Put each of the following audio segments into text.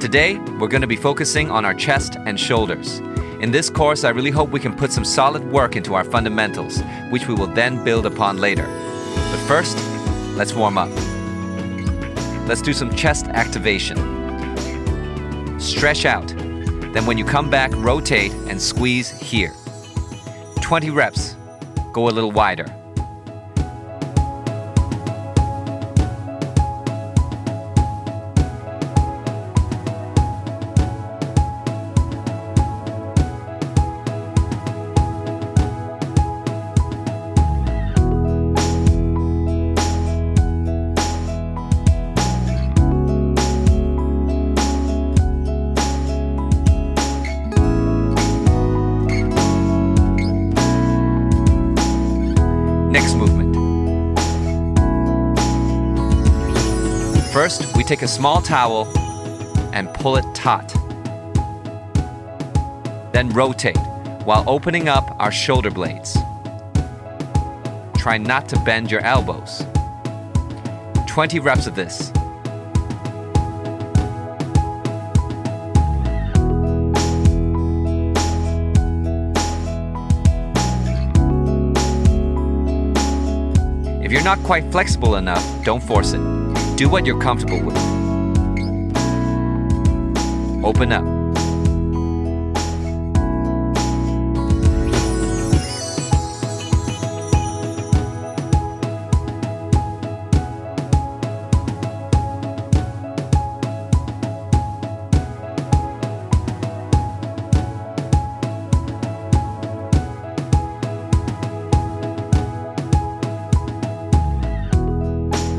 Today, we're going to be focusing on our chest and shoulders. In this course, I really hope we can put some solid work into our fundamentals, which we will then build upon later. But first, let's warm up. Let's do some chest activation. Stretch out. Then when you come back, rotate and squeeze here. 20 reps. Go a little wider. Next movement. First, we take a small towel and pull it taut. Then rotate while opening up our shoulder blades. Try not to bend your elbows. 20 reps of this. If you're not quite flexible enough, don't force it. Do what you're comfortable with. Open up.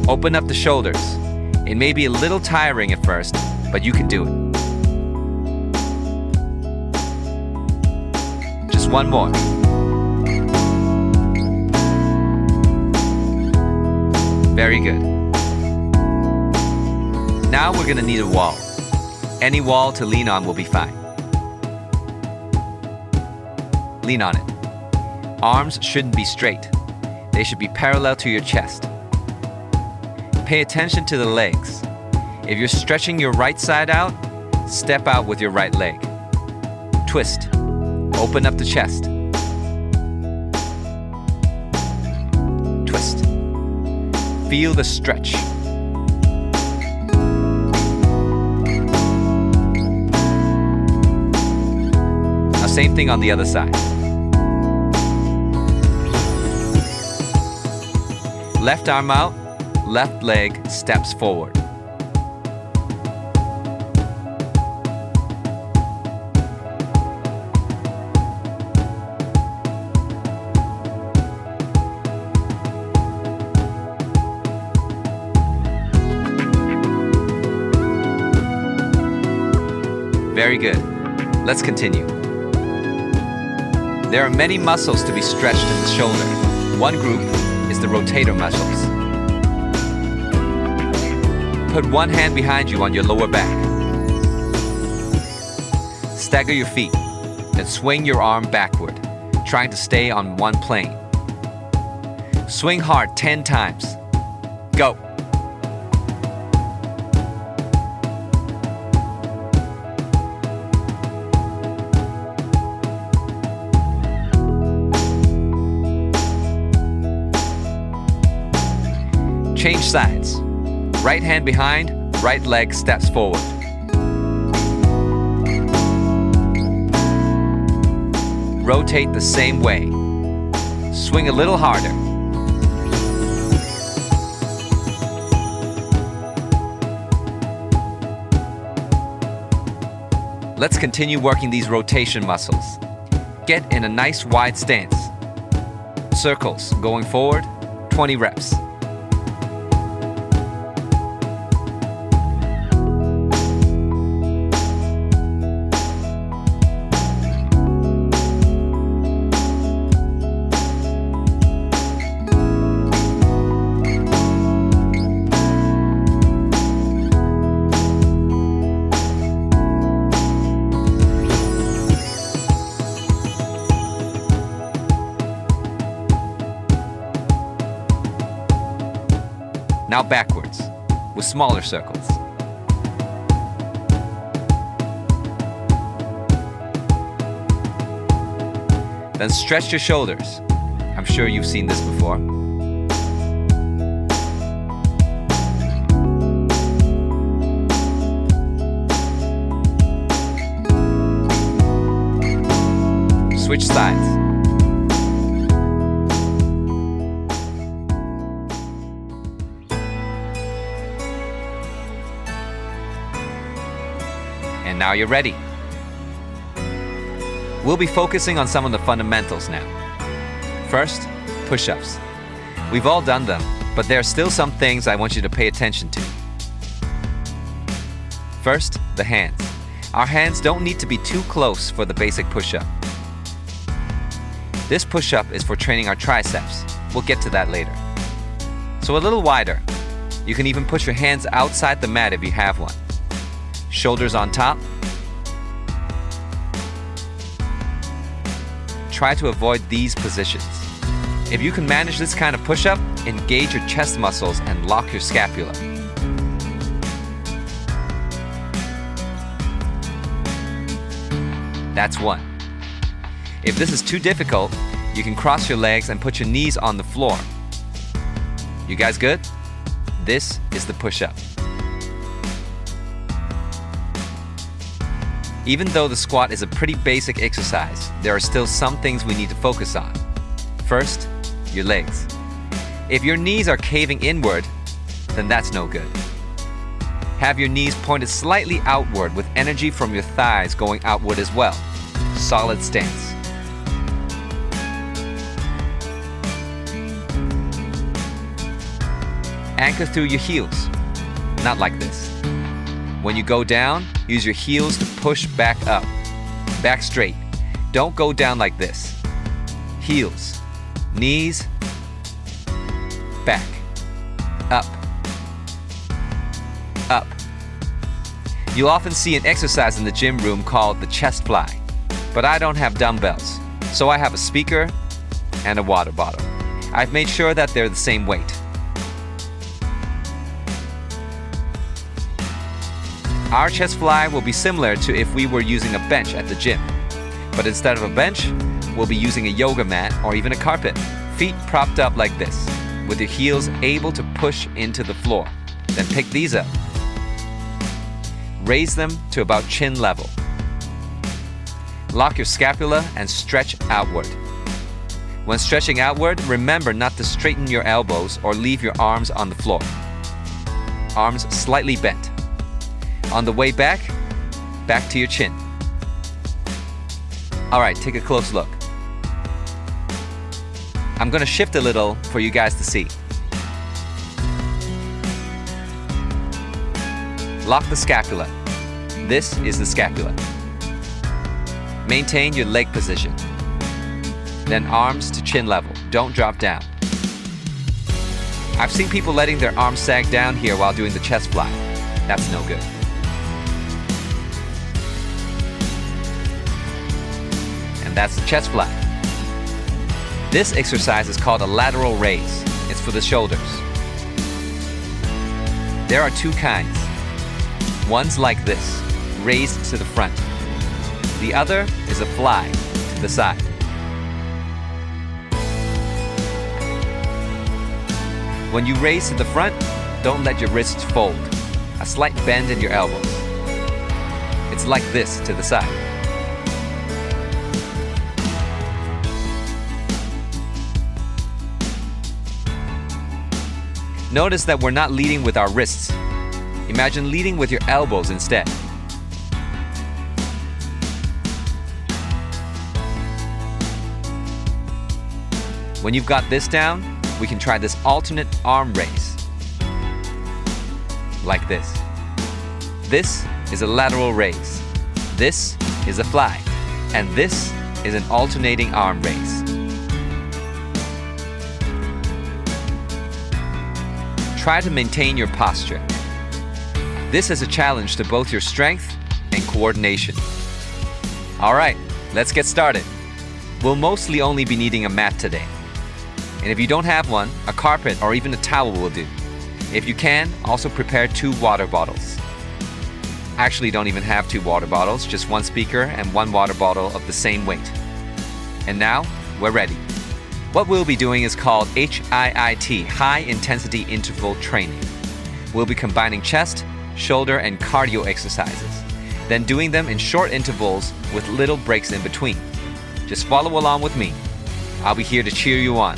Open up the shoulders. It may be a little tiring at first, but you can do it. Just one more. Very good. Now we're going to need a wall. Any wall to lean on will be fine. Lean on it. Arms shouldn't be straight. They should be parallel to your chest. Pay attention to the legs. If you're stretching your right side out, step out with your right leg. Twist. Open up the chest. Twist. Feel the stretch. Now same thing on the other side. Left arm out. Left leg steps forward. Very good. Let's continue. There are many muscles to be stretched in the shoulder. One group is the rotator muscles. Put one hand behind you on your lower back. Stagger your feet, then swing your arm backward, trying to stay on one plane. Swing hard 10 times. Go. Change sides. Right hand behind, right leg steps forward. Rotate the same way. Swing a little harder. Let's continue working these rotation muscles. Get in a nice wide stance. Circles going forward, 20 reps. Now backwards, with smaller circles. Then stretch your shoulders. I'm sure you've seen this before. Switch sides. And now you're ready. We'll be focusing on some of the fundamentals now. First, push-ups. We've all done them, but there are still some things I want you to pay attention to. First, the hands. Our hands don't need to be too close for the basic push-up. This push-up is for training our triceps. We'll get to that later. So a little wider. You can even push your hands outside the mat if you have one. Shoulders on top. Try to avoid these positions. If you can manage this kind of push-up, engage your chest muscles and lock your scapula. That's one. If this is too difficult, you can cross your legs and put your knees on the floor. You guys good? This is the push-up. Even though the squat is a pretty basic exercise, there are still some things we need to focus on. First, your legs. If your knees are caving inward, then that's no good. Have your knees pointed slightly outward with energy from your thighs going outward as well. Solid stance. Anchor through your heels, not like this. When you go down, use your heels to push back up. Back straight. Don't go down like this. Heels, knees, back, up, up. You'll often see an exercise in the gym room called the chest fly, but I don't have dumbbells, so I have a speaker and a water bottle. I've made sure that they're the same weight. Our chest fly will be similar to if we were using a bench at the gym. But instead of a bench, we'll be using a yoga mat or even a carpet. Feet propped up like this, with your heels able to push into the floor. Then pick these up. Raise them to about chin level. Lock your scapula and stretch outward. When stretching outward, remember not to straighten your elbows or leave your arms on the floor. Arms slightly bent. On the way back, back to your chin. All right, take a close look. I'm going to shift a little for you guys to see. Lock the scapula. This is the scapula. Maintain your leg position. Then arms to chin level. Don't drop down. I've seen people letting their arms sag down here while doing the chest fly. That's no good. And that's the chest fly. This exercise is called a lateral raise. It's for the shoulders. There are two kinds. One's like this, raised to the front. The other is a fly to the side. When you raise to the front, don't let your wrists fold. A slight bend in your elbows. It's like this to the side. Notice that we're not leading with our wrists. Imagine leading with your elbows instead. When you've got this down, we can try this alternate arm raise. Like this. This is a lateral raise. This is a fly. And this is an alternating arm raise. Try to maintain your posture. This is a challenge to both your strength and coordination. All right, let's get started. We'll mostly only be needing a mat today. And if you don't have one, a carpet or even a towel will do. If you can, also prepare 2 water bottles. Actually, don't even have 2 water bottles, just 1 speaker and 1 water bottle of the same weight. And now, we're ready. What we'll be doing is called HIIT, High Intensity Interval Training. We'll be combining chest, shoulder, and cardio exercises, then doing them in short intervals with little breaks in between. Just follow along with me. I'll be here to cheer you on.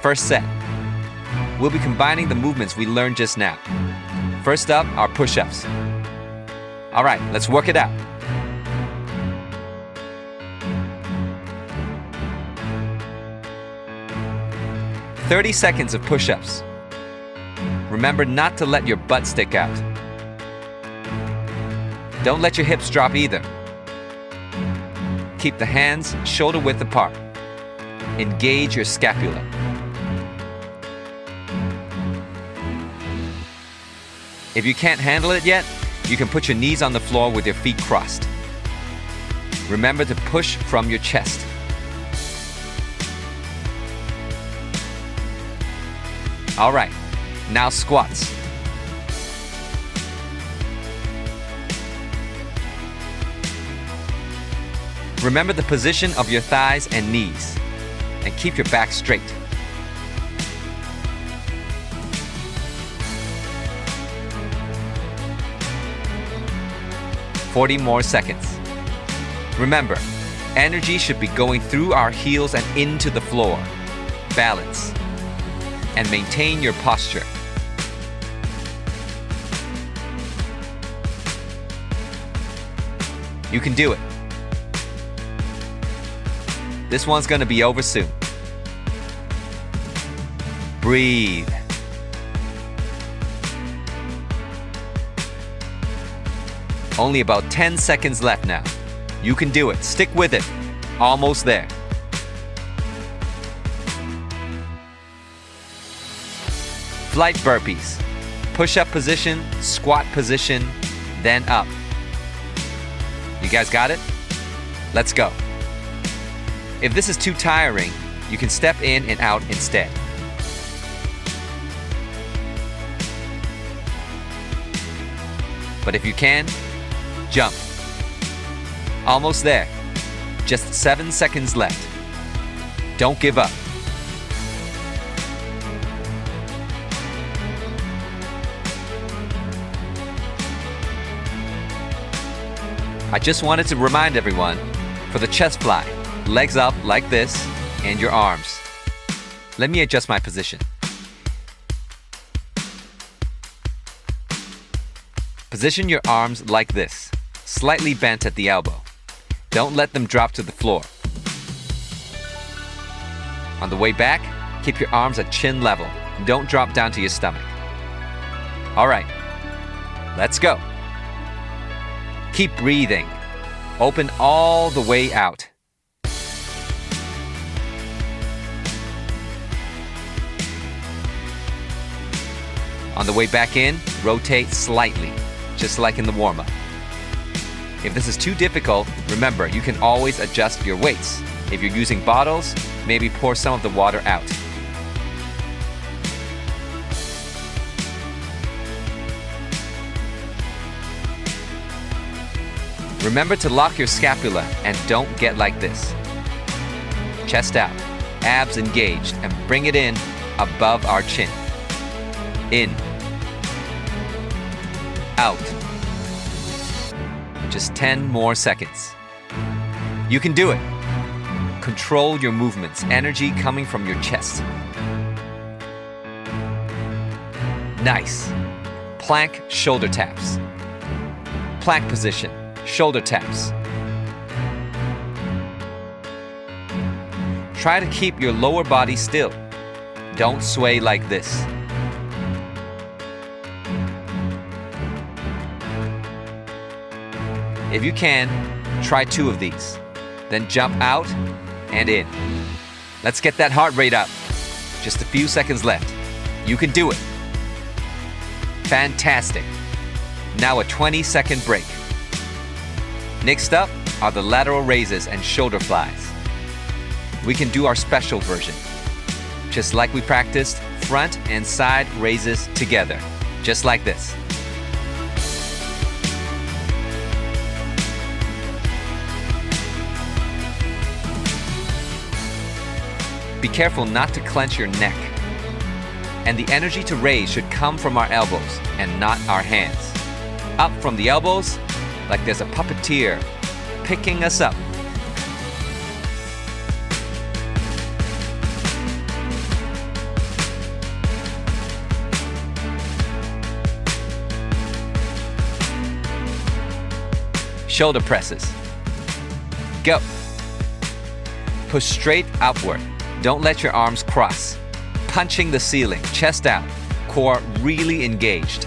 First set. We'll be combining the movements we learned just now. First up are push-ups. All right, let's work it out. "30 seconds of push-ups. Remember not to let your butt stick out. Don't let your hips drop either. Keep the hands shoulder width apart. Engage your scapula. If you can't handle it yet, you can put your knees on the floor with your feet crossed. Remember to push from your chest. All right, now squats. Remember the position of your thighs and knees, and keep your back straight. "40 more seconds. Remember, energy should be going through our heels and into the floor. Balance. And maintain your posture. You can do it. This one's gonna be over soon. Breathe. Only about 10 seconds left now. You can do it. Stick with it. Almost there. Flight burpees. Push-up position, squat position, then up. You guys got it? Let's go. If this is too tiring, you can step in and out instead. But if you can, jump. Almost there. Just 7 seconds left. Don't give up. I just wanted to remind everyone, for the chest fly, legs up like this, and your arms. Let me adjust my position. Position your arms like this, slightly bent at the elbow. Don't let them drop to the floor. On the way back, keep your arms at chin level. Don't drop down to your stomach. All right, let's go. Keep breathing. Open all the way out. On the way back in, rotate slightly, just like in the warm-up. If this is too difficult, remember, you can always adjust your weights. If you're using bottles, maybe pour some of the water out. Remember to lock your scapula and don't get like this. Chest out, abs engaged, and bring it in above our chin. In. Out. Just 10 more seconds. You can do it. Control your movements, energy coming from your chest. Nice. Plank shoulder taps. Plank position, shoulder taps. Try to keep your lower body still. Don't sway like this. If you can, try 2 of these. Then jump out and in. Let's get that heart rate up. Just a few seconds left. You can do it. Fantastic. Now a 20-second break. Next up are the lateral raises and shoulder flies. We can do our special version. Just like we practiced, front and side raises together. just like this. Be careful not to clench your neck. And the energy to raise should come from our elbows and not our hands. Up from the elbows, like there's a puppeteer picking us up. Shoulder presses. Go. Push straight upward. Don't let your arms cross. Punching the ceiling, chest out, core really engaged.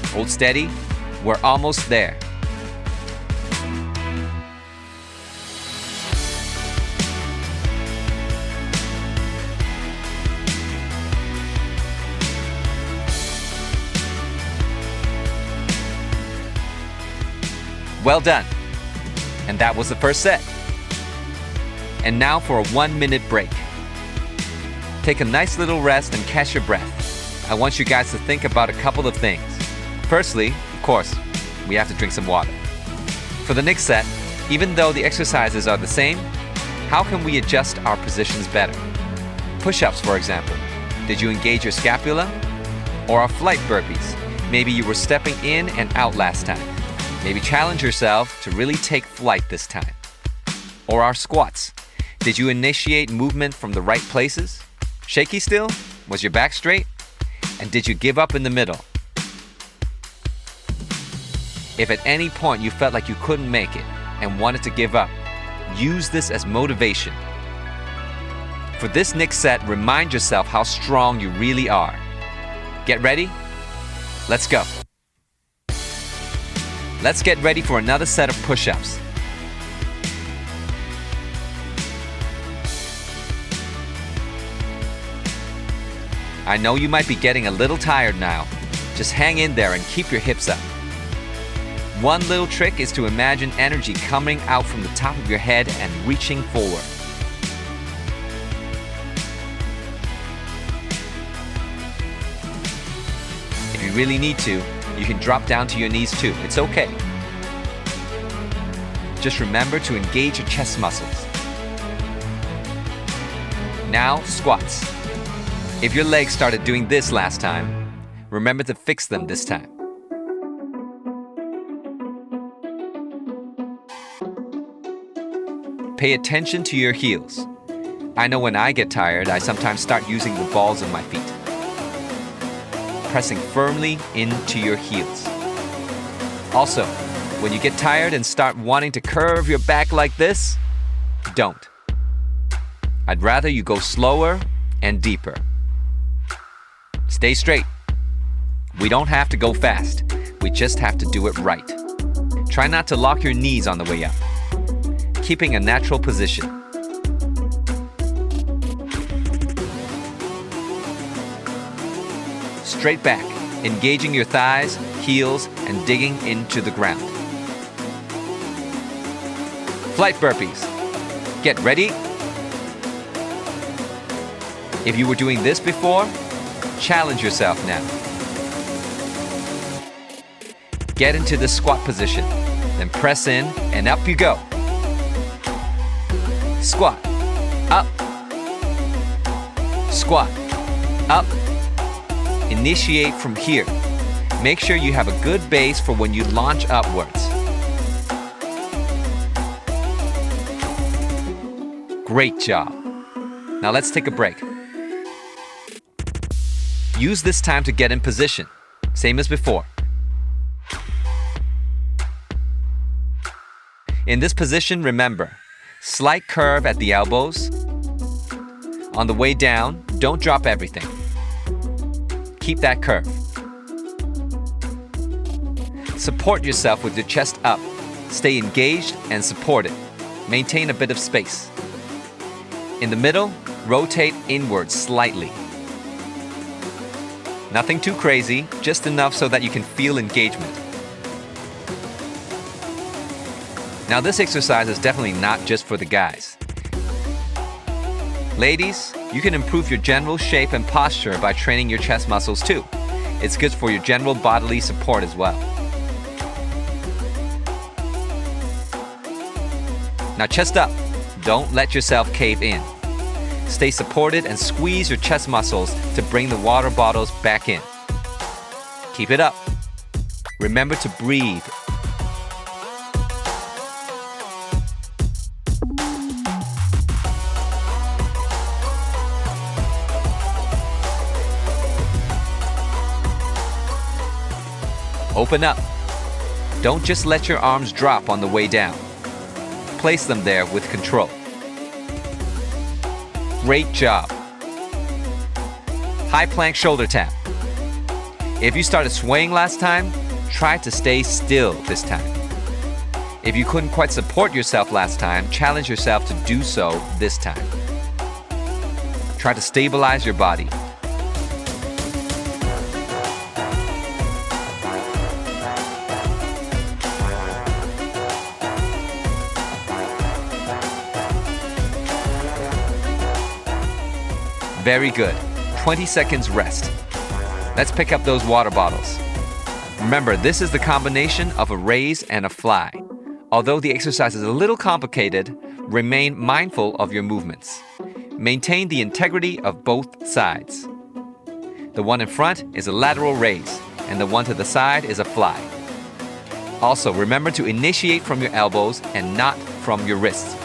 Hold steady. We're almost there. Well done. And that was the first set. And now for a 1-minute break. Take a nice little rest and catch your breath. I want you guys to think about a couple of things. Firstly, of course, we have to drink some water. For the next set, even though the exercises are the same, how can we adjust our positions better? Push-ups, for example. Did you engage your scapula? Or our flight burpees? Maybe you were stepping in and out last time. Maybe challenge yourself to really take flight this time. Or our squats. Did you initiate movement from the right places? Shaky still? Was your back straight? And did you give up in the middle? If at any point you felt like you couldn't make it and wanted to give up, use this as motivation. For this next set, remind yourself how strong you really are. Get ready? Let's go. Let's get ready for another set of push-ups. I know you might be getting a little tired now. Just hang in there and keep your hips up. One little trick is to imagine energy coming out from the top of your head and reaching forward. If you really need to, you can drop down to your knees too. It's okay. Just remember to engage your chest muscles. Now, squats. If your legs started doing this last time, remember to fix them this time. Pay attention to your heels. I know when I get tired, I sometimes start using the balls of my feet. Pressing firmly into your heels. Also, when you get tired and start wanting to curve your back like this, don't. I'd rather you go slower and deeper. Stay straight. We don't have to go fast. We just have to do it right. Try not to lock your knees on the way up. Keeping a natural position. Straight back, engaging your thighs, heels, and digging into the ground. Flight burpees. Get ready. If you were doing this before, challenge yourself now. Get into the squat position, then press in and up you go. Squat, up, squat, up. Initiate from here. Make sure you have a good base for when you launch upwards. Great job. Now let's take a break. Use this time to get in position, same as before. In this position, remember, slight curve at the elbows. On the way down, don't drop everything. Keep that curve. Support yourself with your chest up. Stay engaged and supported. Maintain a bit of space. In the middle, rotate inwards slightly. Nothing too crazy, just enough so that you can feel engagement. Now this exercise is definitely not just for the guys. Ladies, you can improve your general shape and posture by training your chest muscles too. It's good for your general bodily support as well. Now chest up. Don't let yourself cave in. Stay supported and squeeze your chest muscles to bring the water bottles back in. Keep it up. Remember to breathe. Open up. Don't just let your arms drop on the way down. Place them there with control. Great job. High plank shoulder tap. If you started swaying last time, try to stay still this time. If you couldn't quite support yourself last time, challenge yourself to do so this time. Try to stabilize your body. Very good. 20 seconds rest. Let's pick up those water bottles. Remember, this is the combination of a raise and a fly. Although the exercise is a little complicated, remain mindful of your movements. Maintain the integrity of both sides. The one in front is a lateral raise, and the one to the side is a fly. Also, remember to initiate from your elbows and not from your wrists.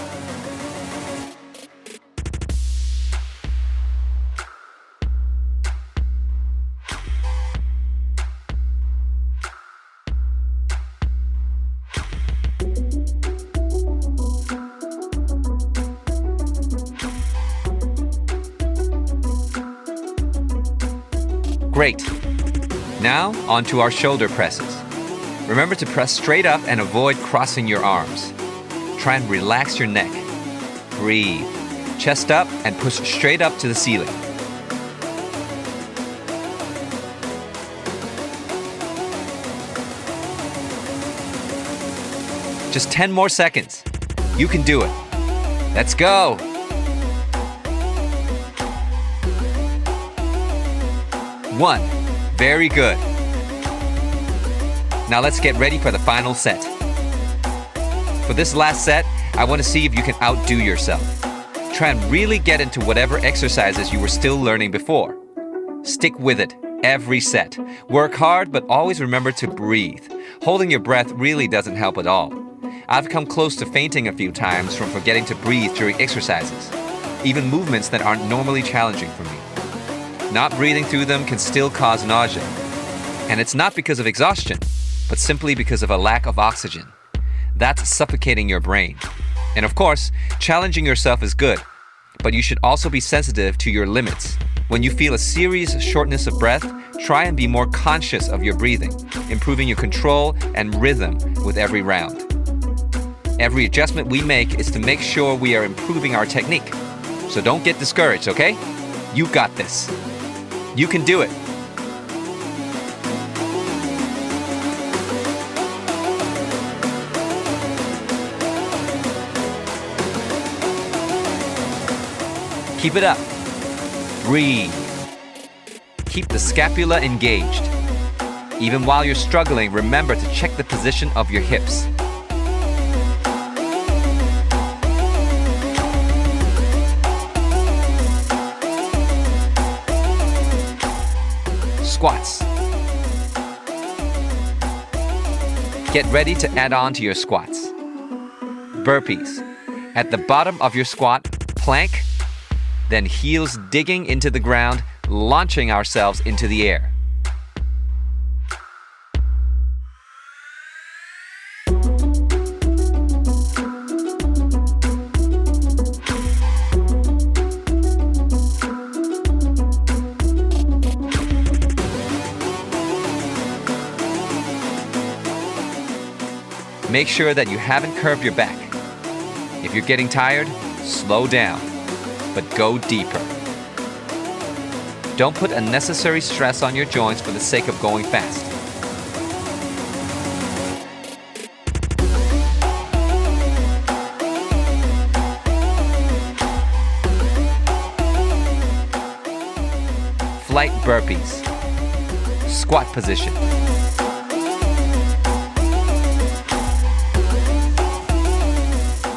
Great. Now, onto our shoulder presses. Remember to press straight up and avoid crossing your arms. Try and relax your neck. Breathe. Chest up and push straight up to the ceiling. Just 10 more seconds. You can do it. Let's go. One. Very good. Now let's get ready for the final set. For this last set, I want to see if you can outdo yourself. Try and really get into whatever exercises you were still learning before. Stick with it every set. Work hard, but always remember to breathe. Holding your breath really doesn't help at all. I've come close to fainting a few times from forgetting to breathe during exercises, even movements that aren't normally challenging for me. Not breathing through them can still cause nausea. And it's not because of exhaustion, but simply because of a lack of oxygen. That's suffocating your brain. And of course, challenging yourself is good, but you should also be sensitive to your limits. When you feel a serious shortness of breath, try and be more conscious of your breathing, improving your control and rhythm with every round. Every adjustment we make is to make sure we are improving our technique. So don't get discouraged, okay? You got this. You can do it. Keep it up. Breathe. Keep the scapula engaged. Even while you're struggling, remember to check the position of your hips. Squats. Get ready to add on to your squats. Burpees. At the bottom of your squat, plank, then heels digging into the ground, launching ourselves into the air. Make sure that you haven't curved your back. If you're getting tired, slow down, but go deeper. Don't put unnecessary stress on your joints for the sake of going fast. Flight burpees. Squat position.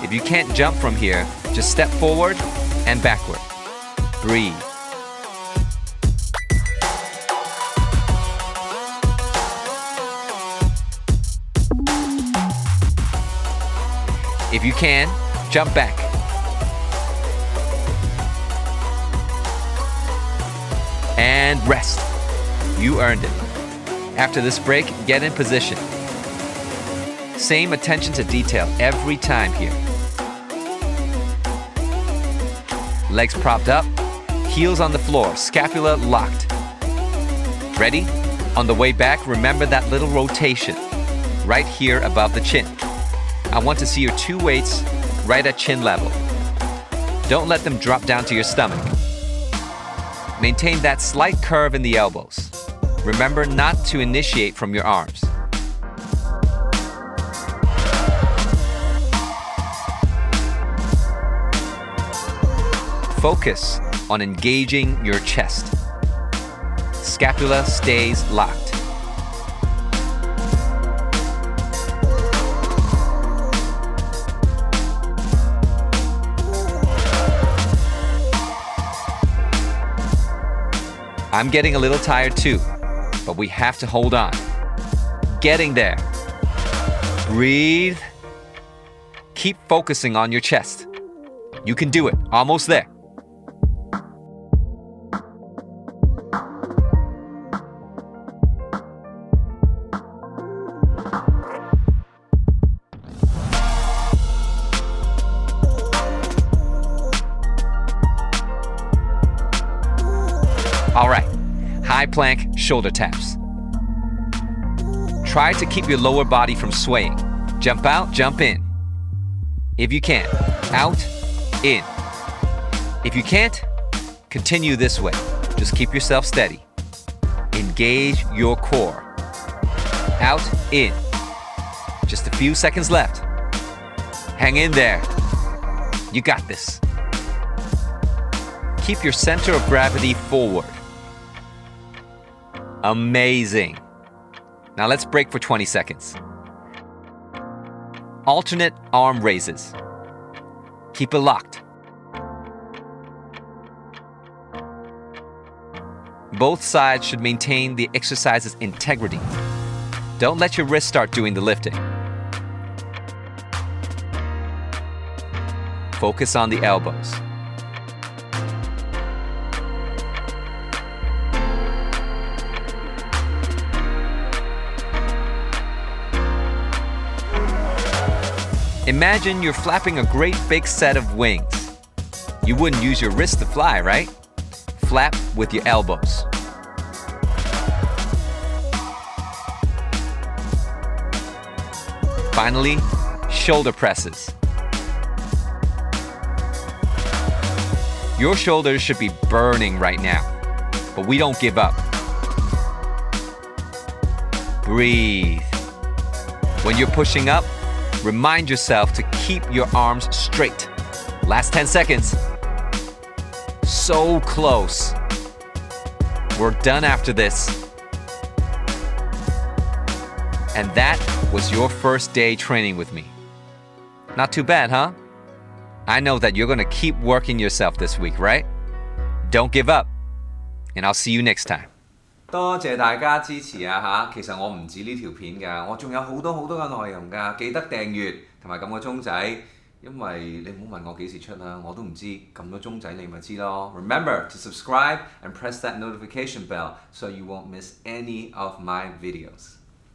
If you can't jump from here, just step forward and backward. Breathe. If you can, jump back. And rest. You earned it. After this break, get in position. Same attention to detail every time here. Legs propped up, heels on the floor, scapula locked. Ready? On the way back, remember that little rotation right here above the chin. I want to see your two weights right at chin level. Don't let them drop down to your stomach. Maintain that slight curve in the elbows. Remember not to initiate from your arms. Focus on engaging your chest. Scapula stays locked. I'm getting a little tired too, but we have to hold on. Getting there. Breathe. Keep focusing on your chest. You can do it. Almost there. All right, high plank, shoulder taps. Try to keep your lower body from swaying. Jump out, jump in. If you can, out, in. If you can't, continue this way. Just keep yourself steady. Engage your core. Out, in. Just a few seconds left. Hang in there. You got this. Keep your center of gravity forward. Amazing. Now let's break for 20 seconds. Alternate arm raises. Keep it locked. Both sides should maintain the exercise's integrity. Don't let your wrist start doing the lifting. Focus on the elbows. Imagine you're flapping a great big set of wings. You wouldn't use your wrist to fly, right? Flap with your elbows. Finally, shoulder presses. Your shoulders should be burning right now, but we don't give up. Breathe. When you're pushing up, remind yourself to keep your arms straight. Last 10 seconds. So close. We're done after this. And that was your first day training with me. Not too bad, huh? I know that you're going to keep working yourself this week, right? Don't give up. And I'll see you next time. 多謝大家支持啊嚇！其實我唔止呢條片㗎，我仲有好多嘅內容㗎，記得訂閱同埋撳個鐘仔，因為你唔好問我幾時出啦，我都唔知，撳咗鐘仔你咪知咯。Remember to subscribe and press that notification bell so you won't miss any of my videos.